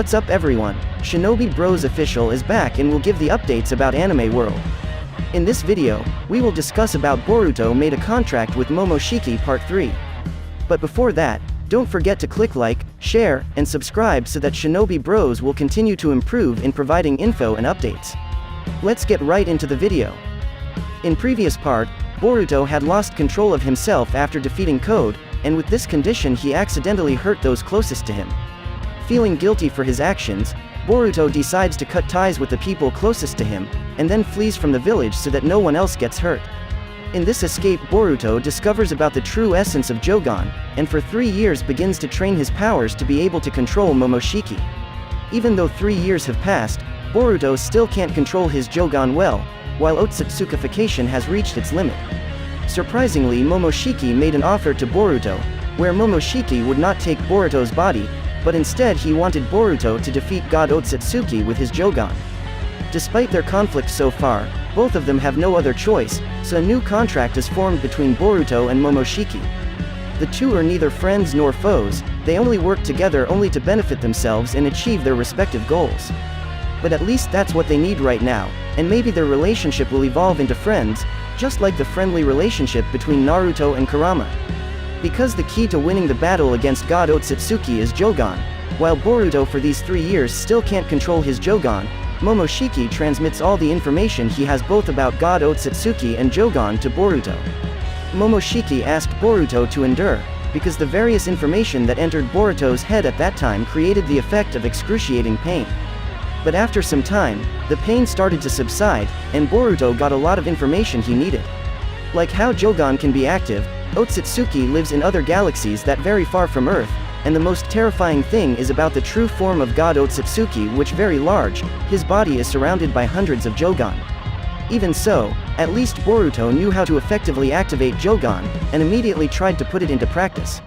What's up everyone, Shinobi Bros Official is back and will give the updates about Anime World. In this video, we will discuss about Boruto made a contract with Momoshiki Part 3. But before that, don't forget to click like, share, and subscribe so that Shinobi Bros will continue to improve in providing info and updates. Let's get right into the video. In previous part, Boruto had lost control of himself after defeating Code, and with this condition he accidentally hurt those closest to him. Feeling guilty for his actions, Boruto decides to cut ties with the people closest to him, and then flees from the village so that no one else gets hurt. In this escape, Boruto discovers about the true essence of Jogan, and for 3 years begins to train his powers to be able to control Momoshiki. Even though 3 years have passed, Boruto still can't control his Jogan well, while Otsutsukification has reached its limit. Surprisingly, Momoshiki made an offer to Boruto, where Momoshiki would not take Boruto's body, but instead he wanted Boruto to defeat God Otsutsuki with his Jogan. Despite their conflict so far, both of them have no other choice, so a new contract is formed between Boruto and Momoshiki. The two are neither friends nor foes, they only work together only to benefit themselves and achieve their respective goals. But at least that's what they need right now, and maybe their relationship will evolve into friends, just like the friendly relationship between Naruto and Kurama. Because the key to winning the battle against God Otsutsuki is Jogan, while Boruto for these 3 years still can't control his Jogan, Momoshiki transmits all the information he has both about God Otsutsuki and Jogan to Boruto. Momoshiki asked Boruto to endure, because the various information that entered Boruto's head at that time created the effect of excruciating pain. But after some time, the pain started to subside, and Boruto got a lot of information he needed. Like how Jogan can be active, Otsutsuki lives in other galaxies that very far from Earth, and the most terrifying thing is about the true form of God Otsutsuki, which very large, his body is surrounded by hundreds of Jogan. Even so, at least Boruto knew how to effectively activate Jogan, and immediately tried to put it into practice.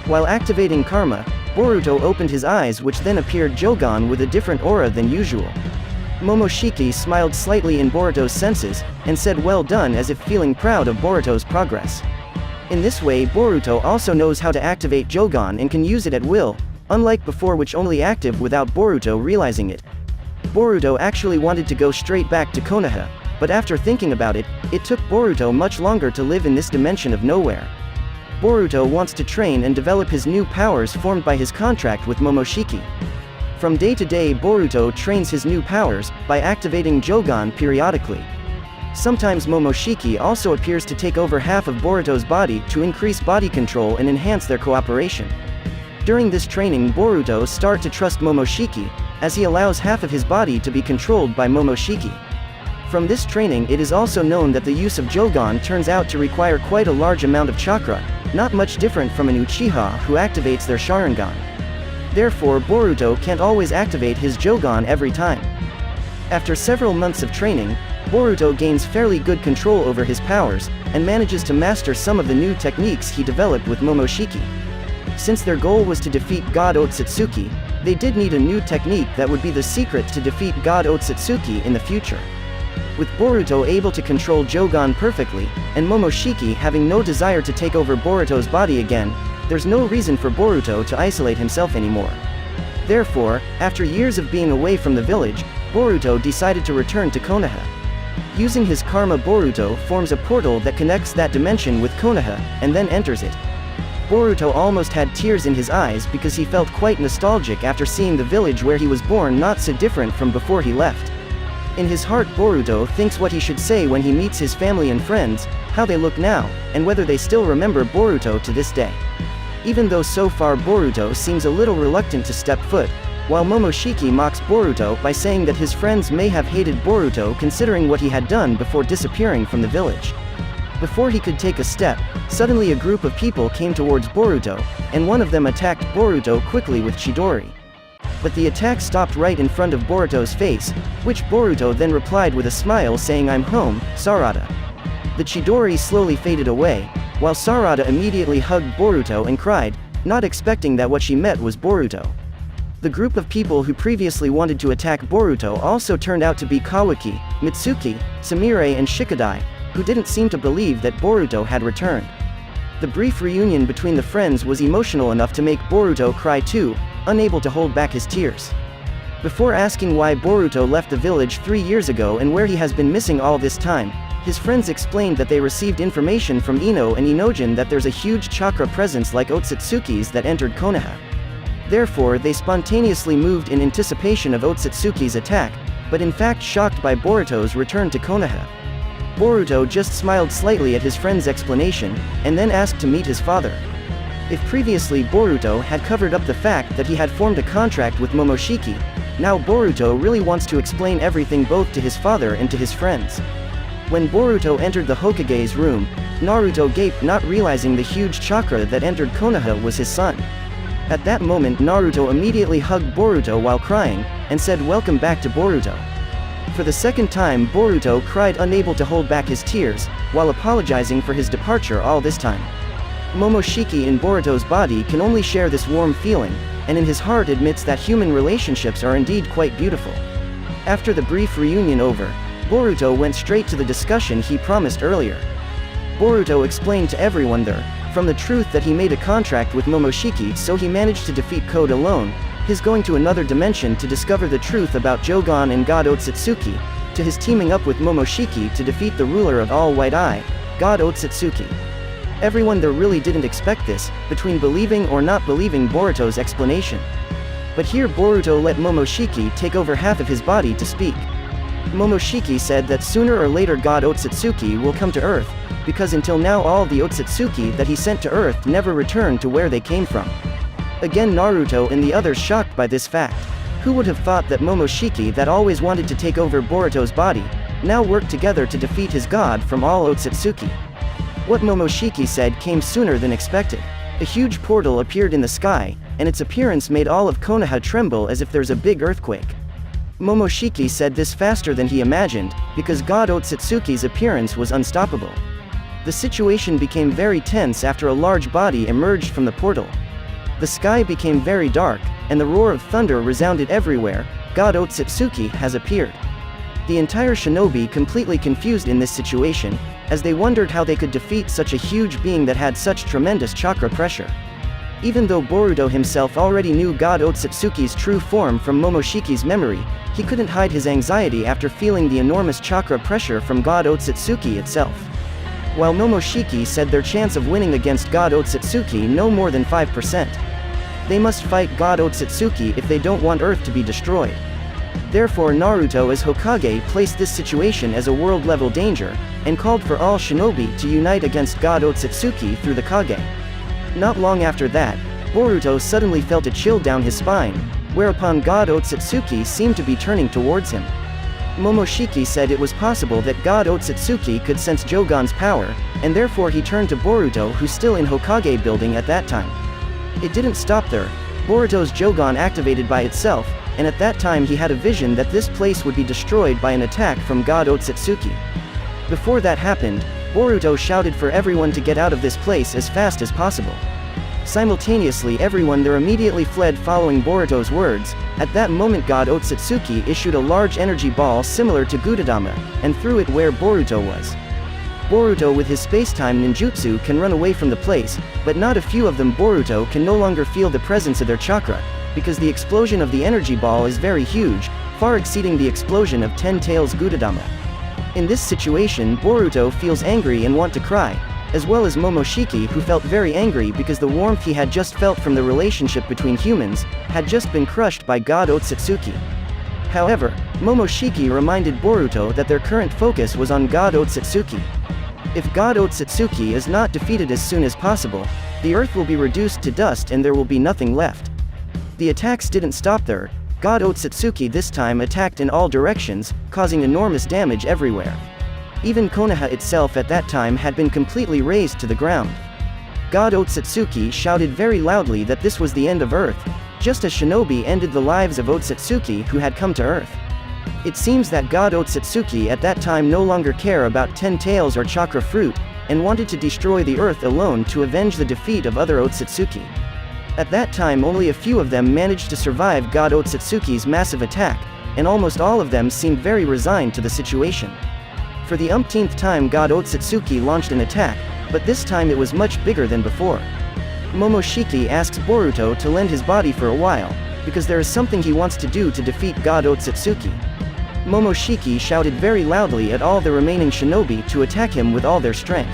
While activating Karma, Boruto opened his eyes, which then appeared Jogan with a different aura than usual. Momoshiki smiled slightly in Boruto's senses, and said well done as if feeling proud of Boruto's progress. In this way Boruto also knows how to activate Jogan and can use it at will, unlike before which only active without Boruto realizing it. Boruto actually wanted to go straight back to Konoha, but after thinking about it, it took Boruto much longer to live in this dimension of nowhere. Boruto wants to train and develop his new powers formed by his contract with Momoshiki. From day to day Boruto trains his new powers, by activating Jogan periodically. Sometimes Momoshiki also appears to take over half of Boruto's body to increase body control and enhance their cooperation. During this training Boruto starts to trust Momoshiki, as he allows half of his body to be controlled by Momoshiki. From this training it is also known that the use of Jogan turns out to require quite a large amount of chakra, not much different from an Uchiha who activates their Sharingan. Therefore Boruto can't always activate his Jogan every time. After several months of training, Boruto gains fairly good control over his powers, and manages to master some of the new techniques he developed with Momoshiki. Since their goal was to defeat God Otsutsuki, they did need a new technique that would be the secret to defeat God Otsutsuki in the future. With Boruto able to control Jogan perfectly, and Momoshiki having no desire to take over Boruto's body again, there's no reason for Boruto to isolate himself anymore. Therefore, after years of being away from the village, Boruto decided to return to Konoha. Using his karma, Boruto forms a portal that connects that dimension with Konoha, and then enters it. Boruto almost had tears in his eyes because he felt quite nostalgic after seeing the village where he was born not so different from before he left. In his heart Boruto thinks what he should say when he meets his family and friends, how they look now, and whether they still remember Boruto to this day. Even though so far Boruto seems a little reluctant to step foot, while Momoshiki mocks Boruto by saying that his friends may have hated Boruto considering what he had done before disappearing from the village. Before he could take a step, suddenly a group of people came towards Boruto, and one of them attacked Boruto quickly with Chidori. But the attack stopped right in front of Boruto's face, which Boruto then replied with a smile saying "I'm home, Sarada." The Chidori slowly faded away, while Sarada immediately hugged Boruto and cried, not expecting that what she met was Boruto. The group of people who previously wanted to attack Boruto also turned out to be Kawaki, Mitsuki, Sumire and Shikadai, who didn't seem to believe that Boruto had returned. The brief reunion between the friends was emotional enough to make Boruto cry too, unable to hold back his tears. Before asking why Boruto left the village 3 years ago and where he has been missing all this time, his friends explained that they received information from Ino and Inojin that there's a huge chakra presence like Otsutsuki's that entered Konoha. Therefore they spontaneously moved in anticipation of Otsutsuki's attack, but in fact shocked by Boruto's return to Konoha. Boruto just smiled slightly at his friend's explanation, and then asked to meet his father. If previously Boruto had covered up the fact that he had formed a contract with Momoshiki, now Boruto really wants to explain everything both to his father and to his friends. When Boruto entered the Hokage's room, Naruto gaped, not realizing the huge chakra that entered Konoha was his son. At that moment Naruto immediately hugged Boruto while crying, and said welcome back to Boruto. For the second time Boruto cried, unable to hold back his tears, while apologizing for his departure all this time. Momoshiki in Boruto's body can only share this warm feeling, and in his heart admits that human relationships are indeed quite beautiful. After the brief reunion over, Boruto went straight to the discussion he promised earlier. Boruto explained to everyone there, from the truth that he made a contract with Momoshiki so he managed to defeat Code alone, his going to another dimension to discover the truth about Jogan and God Otsutsuki, to his teaming up with Momoshiki to defeat the ruler of all White Eye, God Otsutsuki. Everyone there really didn't expect this, between believing or not believing Boruto's explanation. But here Boruto let Momoshiki take over half of his body to speak. Momoshiki said that sooner or later God Otsutsuki will come to Earth, because until now all the Otsutsuki that he sent to Earth never returned to where they came from. Again Naruto and the others shocked by this fact. Who would have thought that Momoshiki, that always wanted to take over Boruto's body, now worked together to defeat his god from all Otsutsuki? What Momoshiki said came sooner than expected. A huge portal appeared in the sky, and its appearance made all of Konoha tremble as if there's a big earthquake. Momoshiki said this faster than he imagined, because God Otsutsuki's appearance was unstoppable. The situation became very tense after a large body emerged from the portal. The sky became very dark, and the roar of thunder resounded everywhere. God Otsutsuki has appeared. The entire shinobi completely confused in this situation, as they wondered how they could defeat such a huge being that had such tremendous chakra pressure. Even though Boruto himself already knew God Otsutsuki's true form from Momoshiki's memory, he couldn't hide his anxiety after feeling the enormous chakra pressure from God Otsutsuki itself. While Momoshiki said their chance of winning against God Otsutsuki no more than 5%. They must fight God Otsutsuki if they don't want Earth to be destroyed. Therefore Naruto as Hokage placed this situation as a world-level danger, and called for all shinobi to unite against God Otsutsuki through the Kage. Not long after that, Boruto suddenly felt a chill down his spine, whereupon God Otsutsuki seemed to be turning towards him. Momoshiki said it was possible that God Otsutsuki could sense Jogan's power, and therefore he turned to Boruto, who's still in Hokage building at that time. It didn't stop there. Boruto's Jogan activated by itself, and at that time he had a vision that this place would be destroyed by an attack from God Otsutsuki. Before that happened, Boruto shouted for everyone to get out of this place as fast as possible. Simultaneously everyone there immediately fled following Boruto's words. At that moment God Otsutsuki issued a large energy ball similar to Gudadama, and threw it where Boruto was. Boruto with his space-time ninjutsu can run away from the place, but not a few of them. Boruto can no longer feel the presence of their chakra, because the explosion of the energy ball is very huge, far exceeding the explosion of 10 Tails Gudadama. In this situation Boruto feels angry and want to cry, as well as Momoshiki, who felt very angry because the warmth he had just felt from the relationship between humans had just been crushed by God Otsutsuki. However, Momoshiki reminded Boruto that their current focus was on God Otsutsuki. If God Otsutsuki is not defeated as soon as possible, the earth will be reduced to dust and there will be nothing left. The attacks didn't stop there. God Otsutsuki this time attacked in all directions, causing enormous damage everywhere. Even Konoha itself at that time had been completely razed to the ground. God Otsutsuki shouted very loudly that this was the end of Earth, just as shinobi ended the lives of Otsutsuki who had come to Earth. It seems that God Otsutsuki at that time no longer cared about 10 Tails or chakra fruit, and wanted to destroy the Earth alone to avenge the defeat of other Otsutsuki. At that time only a few of them managed to survive God Otsutsuki's massive attack, and almost all of them seemed very resigned to the situation. For the umpteenth time God Otsutsuki launched an attack, but this time it was much bigger than before. Momoshiki asks Boruto to lend his body for a while, because there is something he wants to do to defeat God Otsutsuki. Momoshiki shouted very loudly at all the remaining shinobi to attack him with all their strength.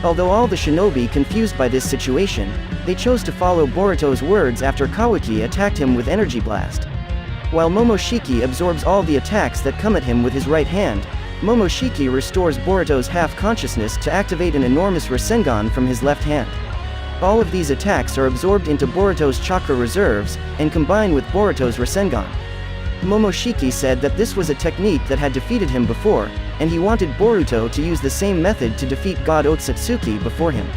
Although all the shinobi confused by this situation, they chose to follow Boruto's words after Kawaki attacked him with Energy Blast. While Momoshiki absorbs all the attacks that come at him with his right hand, Momoshiki restores Boruto's half-consciousness to activate an enormous Rasengan from his left hand. All of these attacks are absorbed into Boruto's chakra reserves, and combine with Boruto's Rasengan. Momoshiki said that this was a technique that had defeated him before, and he wanted Boruto to use the same method to defeat God Otsutsuki before him.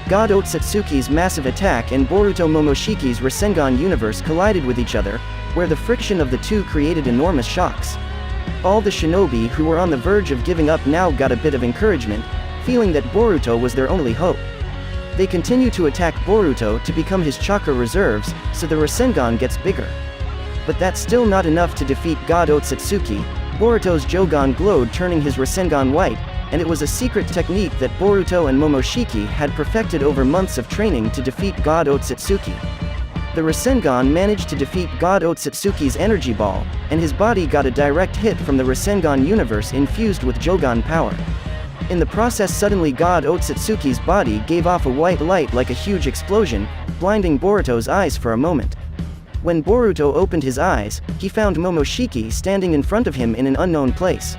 God Otsutsuki's massive attack and Boruto Momoshiki's Rasengan universe collided with each other, where the friction of the two created enormous shocks. All the shinobi who were on the verge of giving up now got a bit of encouragement, feeling that Boruto was their only hope. They continue to attack Boruto to become his chakra reserves, so the Rasengan gets bigger. But that's still not enough to defeat God Otsutsuki. Boruto's Jogan glowed, turning his Rasengan white, and it was a secret technique that Boruto and Momoshiki had perfected over months of training to defeat God Otsutsuki. The Rasengan managed to defeat God Otsutsuki's energy ball, and his body got a direct hit from the Rasengan universe infused with Jogan power. In the process, suddenly God Otsutsuki's body gave off a white light like a huge explosion, blinding Boruto's eyes for a moment. When Boruto opened his eyes, he found Momoshiki standing in front of him in an unknown place.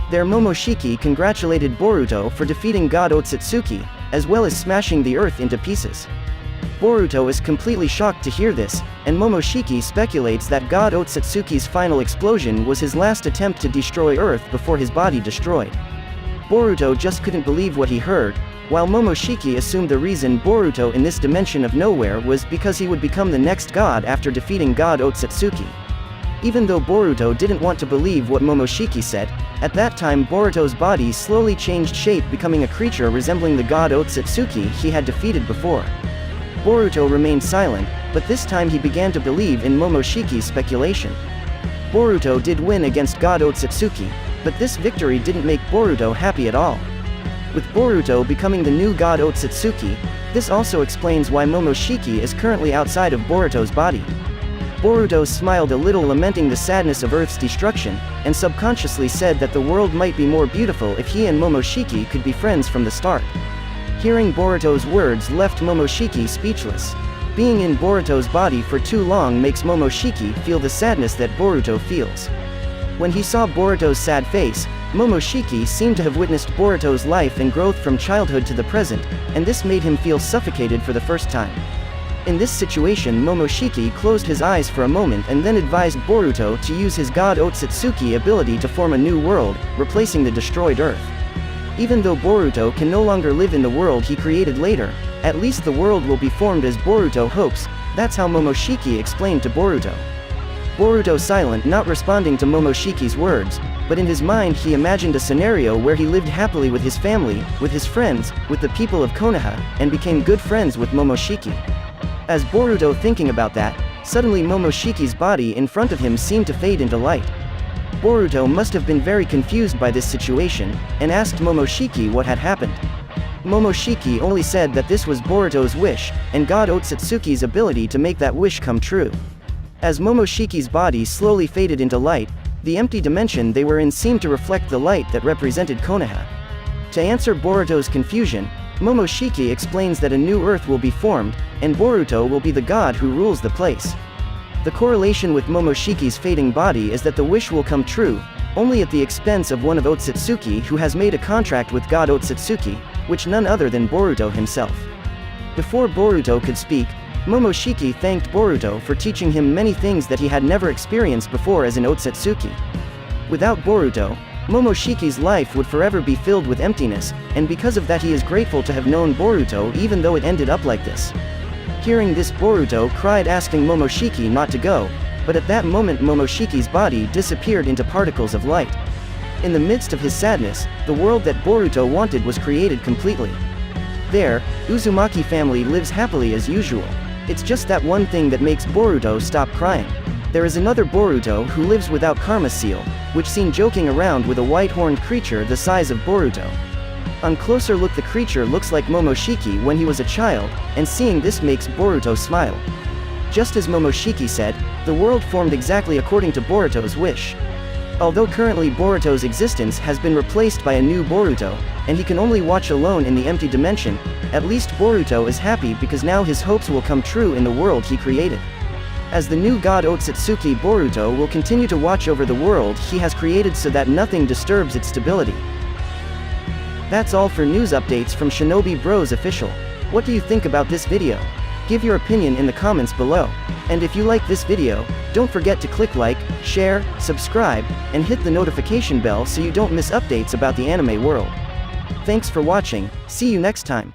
There Momoshiki congratulated Boruto for defeating God Otsutsuki, as well as smashing the earth into pieces. Boruto is completely shocked to hear this, and Momoshiki speculates that God Otsutsuki's final explosion was his last attempt to destroy Earth before his body destroyed. Boruto just couldn't believe what he heard, while Momoshiki assumed the reason Boruto in this dimension of nowhere was because he would become the next god after defeating God Otsutsuki. Even though Boruto didn't want to believe what Momoshiki said, at that time Boruto's body slowly changed shape, becoming a creature resembling the god Otsutsuki he had defeated before. Boruto remained silent, but this time he began to believe in Momoshiki's speculation. Boruto did win against God Otsutsuki, but this victory didn't make Boruto happy at all. With Boruto becoming the new god Otsutsuki, this also explains why Momoshiki is currently outside of Boruto's body. Boruto smiled a little, lamenting the sadness of Earth's destruction, and subconsciously said that the world might be more beautiful if he and Momoshiki could be friends from the start. Hearing Boruto's words left Momoshiki speechless. Being in Boruto's body for too long makes Momoshiki feel the sadness that Boruto feels. When he saw Boruto's sad face, Momoshiki seemed to have witnessed Boruto's life and growth from childhood to the present, and this made him feel suffocated for the first time. In this situation, Momoshiki closed his eyes for a moment and then advised Boruto to use his God Otsutsuki ability to form a new world, replacing the destroyed Earth. Even though Boruto can no longer live in the world he created later, at least the world will be formed as Boruto hopes. That's how Momoshiki explained to Boruto. Boruto silent, not responding to Momoshiki's words, but in his mind he imagined a scenario where he lived happily with his family, with his friends, with the people of Konoha, and became good friends with Momoshiki. As Boruto thinking about that, suddenly Momoshiki's body in front of him seemed to fade into light. Boruto must have been very confused by this situation, and asked Momoshiki what had happened. Momoshiki only said that this was Boruto's wish, and God Otsutsuki's ability to make that wish come true. As Momoshiki's body slowly faded into light, the empty dimension they were in seemed to reflect the light that represented Konoha. To answer Boruto's confusion, Momoshiki explains that a new Earth will be formed, and Boruto will be the god who rules the place. The correlation with Momoshiki's fading body is that the wish will come true, only at the expense of one of Otsutsuki, who has made a contract with God Otsutsuki, which none other than Boruto himself. Before Boruto could speak, Momoshiki thanked Boruto for teaching him many things that he had never experienced before as an Otsutsuki. Without Boruto, Momoshiki's life would forever be filled with emptiness, and because of that he is grateful to have known Boruto even though it ended up like this. Hearing this, Boruto cried, asking Momoshiki not to go, but at that moment Momoshiki's body disappeared into particles of light. In the midst of his sadness, the world that Boruto wanted was created completely. There, Uzumaki family lives happily as usual. It's just that one thing that makes Boruto stop crying. There is another Boruto who lives without Karma Seal, which seen joking around with a white-horned creature the size of Boruto. On closer look, the creature looks like Momoshiki when he was a child, and seeing this makes Boruto smile. Just as Momoshiki said, the world formed exactly according to Boruto's wish. Although currently Boruto's existence has been replaced by a new Boruto, and he can only watch alone in the empty dimension, at least Boruto is happy because now his hopes will come true in the world he created. As the new god Otsutsuki, Boruto will continue to watch over the world he has created so that nothing disturbs its stability. That's all for news updates from Shinobi Bros Official. What do you think about this video? Give your opinion in the comments below. And if you like this video, don't forget to click like, share, subscribe, and hit the notification bell so you don't miss updates about the anime world. Thanks for watching, see you next time.